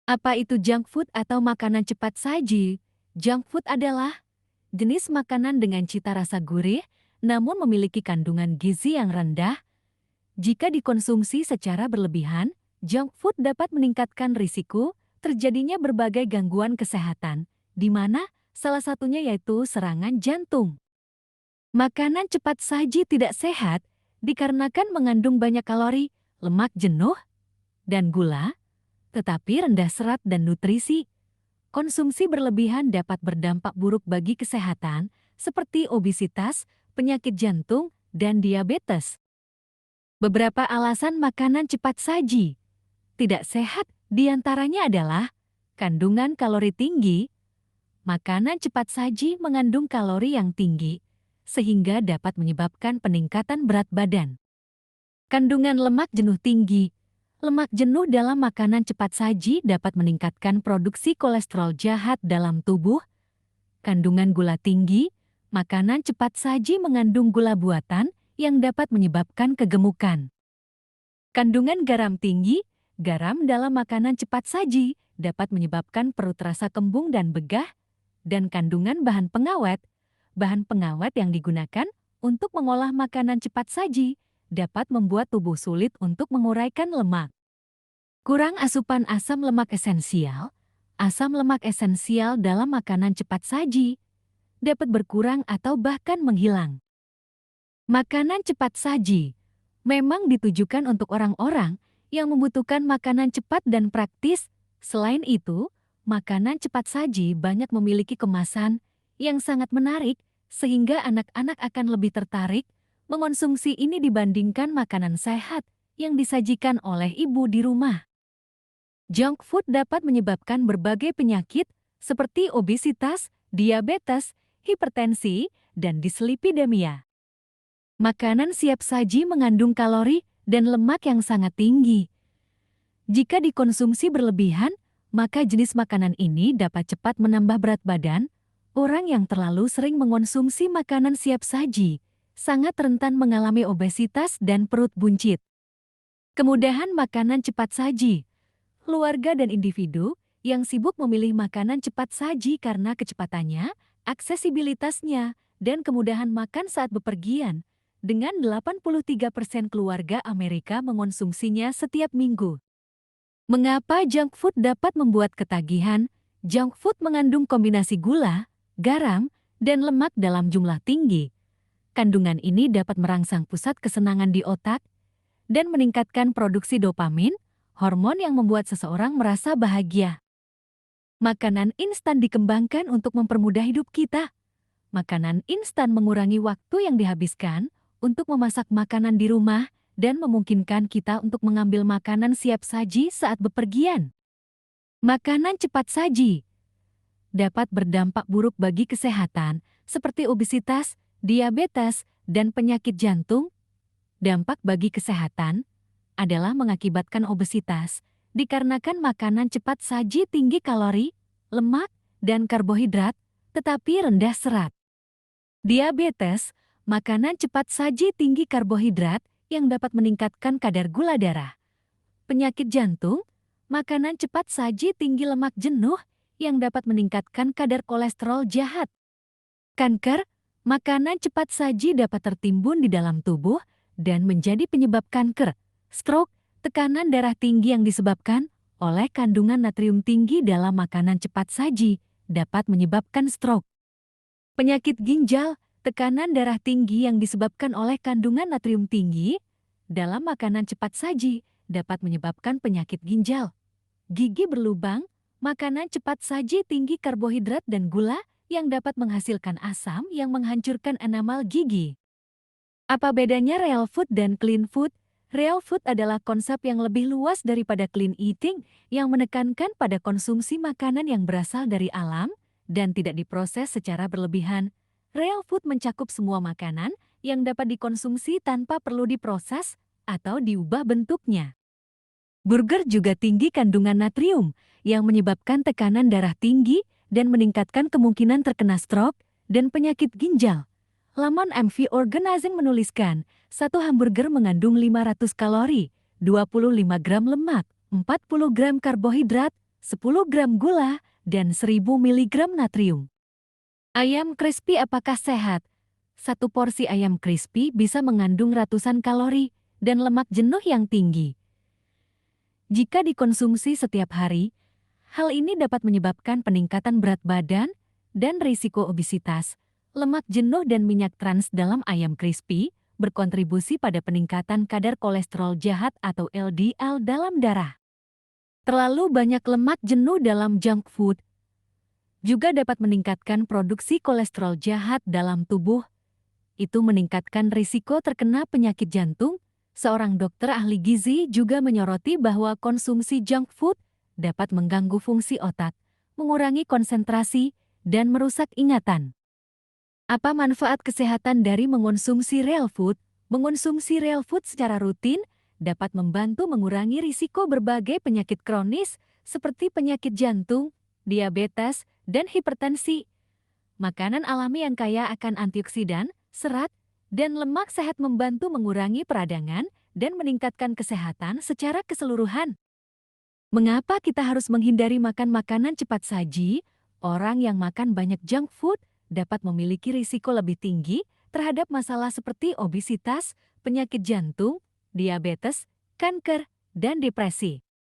Apa itu junk food atau makanan cepat saji? Junk food adalah jenis makanan dengan cita rasa gurih, namun memiliki kandungan gizi yang rendah. Jika dikonsumsi secara berlebihan, junk food dapat meningkatkan risiko terjadinya berbagai gangguan kesehatan, di mana salah satunya yaitu serangan jantung. Makanan cepat saji tidak sehat dikarenakan mengandung banyak kalori, lemak jenuh, dan gula, tetapi rendah serat dan nutrisi. Konsumsi berlebihan dapat berdampak buruk bagi kesehatan, seperti obesitas, penyakit jantung, dan diabetes. Beberapa alasan makanan cepat saji tidak sehat diantaranya adalah kandungan kalori tinggi. Makanan cepat saji mengandung kalori yang tinggi, sehingga dapat menyebabkan peningkatan berat badan. Kandungan lemak jenuh tinggi. Lemak jenuh dalam makanan cepat saji dapat meningkatkan produksi kolesterol jahat dalam tubuh. Kandungan gula tinggi. Makanan cepat saji mengandung gula buatan yang dapat menyebabkan kegemukan. Kandungan garam tinggi. Garam dalam makanan cepat saji dapat menyebabkan perut rasa kembung dan begah. Dan kandungan bahan pengawet. Bahan pengawet yang digunakan untuk mengolah makanan cepat saji dapat membuat tubuh sulit untuk menguraikan lemak. Kurang asupan asam lemak esensial. Asam lemak esensial dalam makanan cepat saji dapat berkurang atau bahkan menghilang. Makanan cepat saji memang ditujukan untuk orang-orang yang membutuhkan makanan cepat dan praktis. Selain itu, makanan cepat saji banyak memiliki kemasan yang sangat menarik sehingga anak-anak akan lebih tertarik mengonsumsi ini dibandingkan makanan sehat yang disajikan oleh ibu di rumah. Junk food dapat menyebabkan berbagai penyakit seperti obesitas, diabetes, hipertensi, dan dislipidemia. Makanan siap saji mengandung kalori dan lemak yang sangat tinggi. Jika dikonsumsi berlebihan, maka jenis makanan ini dapat cepat menambah berat badan. Orang yang terlalu sering mengonsumsi makanan siap saji sangat rentan mengalami obesitas dan perut buncit. Kemudahan makanan cepat saji. Keluarga dan individu yang sibuk memilih makanan cepat saji karena kecepatannya, aksesibilitasnya, dan kemudahan makan saat bepergian. Dengan 83% keluarga Amerika mengonsumsinya setiap minggu. Mengapa junk food dapat membuat ketagihan? Junk food mengandung kombinasi gula, garam, dan lemak dalam jumlah tinggi. Kandungan ini dapat merangsang pusat kesenangan di otak dan meningkatkan produksi dopamin, hormon yang membuat seseorang merasa bahagia. Makanan instan dikembangkan untuk mempermudah hidup kita. Makanan instan mengurangi waktu yang dihabiskan untuk memasak makanan di rumah dan memungkinkan kita untuk mengambil makanan siap saji saat bepergian. Makanan cepat saji dapat berdampak buruk bagi kesehatan seperti obesitas, diabetes, dan penyakit jantung. Dampak bagi kesehatan adalah mengakibatkan obesitas dikarenakan makanan cepat saji tinggi kalori, lemak, dan karbohidrat, tetapi rendah serat. Diabetes, makanan cepat saji tinggi karbohidrat yang dapat meningkatkan kadar gula darah. Penyakit jantung, makanan cepat saji tinggi lemak jenuh yang dapat meningkatkan kadar kolesterol jahat. Kanker, makanan cepat saji dapat tertimbun di dalam tubuh dan menjadi penyebab kanker. Stroke, tekanan darah tinggi yang disebabkan oleh kandungan natrium tinggi dalam makanan cepat saji dapat menyebabkan stroke. Penyakit ginjal, tekanan darah tinggi yang disebabkan oleh kandungan natrium tinggi dalam makanan cepat saji dapat menyebabkan penyakit ginjal. Gigi berlubang, makanan cepat saji tinggi karbohidrat dan gula yang dapat menghasilkan asam yang menghancurkan enamel gigi. Apa bedanya real food dan clean food? Real food adalah konsep yang lebih luas daripada clean eating yang menekankan pada konsumsi makanan yang berasal dari alam dan tidak diproses secara berlebihan. Real food mencakup semua makanan yang dapat dikonsumsi tanpa perlu diproses atau diubah bentuknya. Burger juga tinggi kandungan natrium yang menyebabkan tekanan darah tinggi dan meningkatkan kemungkinan terkena stroke dan penyakit ginjal. Laman MV Organizing menuliskan, satu hamburger mengandung 500 kalori, 25 gram lemak, 40 gram karbohidrat, 10 gram gula, dan 1000 mg natrium. Ayam crispy apakah sehat? Satu porsi ayam crispy bisa mengandung ratusan kalori dan lemak jenuh yang tinggi. Jika dikonsumsi setiap hari, hal ini dapat menyebabkan peningkatan berat badan dan risiko obesitas. Lemak jenuh dan minyak trans dalam ayam crispy berkontribusi pada peningkatan kadar kolesterol jahat atau LDL dalam darah. Terlalu banyak lemak jenuh dalam junk food juga dapat meningkatkan produksi kolesterol jahat dalam tubuh. Itu meningkatkan risiko terkena penyakit jantung. Seorang dokter ahli gizi juga menyoroti bahwa konsumsi junk food dapat mengganggu fungsi otak, mengurangi konsentrasi, dan merusak ingatan. Apa manfaat kesehatan dari mengonsumsi real food? Mengonsumsi real food secara rutin dapat membantu mengurangi risiko berbagai penyakit kronis seperti penyakit jantung, diabetes, dan hipertensi. Makanan alami yang kaya akan antioksidan, serat, dan lemak sehat membantu mengurangi peradangan dan meningkatkan kesehatan secara keseluruhan. Mengapa kita harus menghindari makan makanan cepat saji? Orang yang makan banyak junk food dapat memiliki risiko lebih tinggi terhadap masalah seperti obesitas, penyakit jantung, diabetes, kanker, dan depresi.